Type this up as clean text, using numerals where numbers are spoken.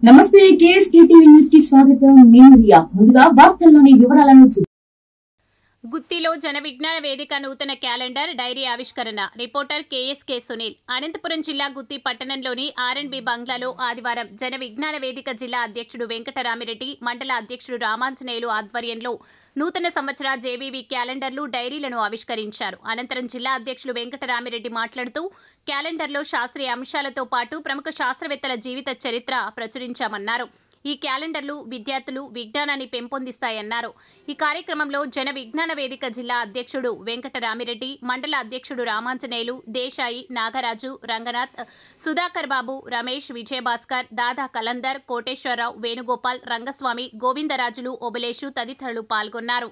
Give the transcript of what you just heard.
నమస్తే KSK TV news కి స్వాగతం. నేను రియా. ముందుగా వార్తల్లోని వివరాలను గుత్తిలో జన విజ్ఞాన వేదిక నూతన క్యాలెండర్ డైరీ ఆవిష్కరణ. Reporter KSK Sunil. అనంతపురం జిల్లా గుత్తి పట్టణంలోని ఆర్ఎన్బి బంగ్లాలో ఆదివారం జన విజ్ఞాన వేదిక జిల్లా అధ్యక్షుడు వెంకటరామిరెడ్డి, మండల అధ్యక్షుడు రామాంజనేయులు ఆధ్వర్యంలో నూతన సంవత్సర జేవీవీ క్యాలెండర్లు, డైరీలను ఆవిష్కరించారు. అనంతరం జిల్లా అధ్యక్షులు వెంకటరామిరెడ్డి మాట్లాడుతూ క్యాలెండర్లో శాస్త్రీయ అంశాలతో పాటు ప్రముఖ శాస్త్రవేత్తల జీవిత చరిత్ర ప్రచురించామన్నారు. ఈ క్యాలెండర్లు విద్యార్థులు విజ్ఞానాన్ని పెంపొందిస్తాయన్నారు. ఈ కార్యక్రమంలో జన విజ్ఞాన వేదిక జిల్లా అధ్యక్షుడు వెంకటరామిరెడ్డి, మండల అధ్యక్షుడు రామాంజనేయులు, దేశాయి, నాగరాజు, రంగనాథ్, సుధాకర్ బాబు, రమేష్, విజయభాస్కర్, దాదా కలందర్, కోటేశ్వరరావు, వేణుగోపాల్, రంగస్వామి, గోవిందరాజులు, ఓబులేషు తదితరులు పాల్గొన్నారు.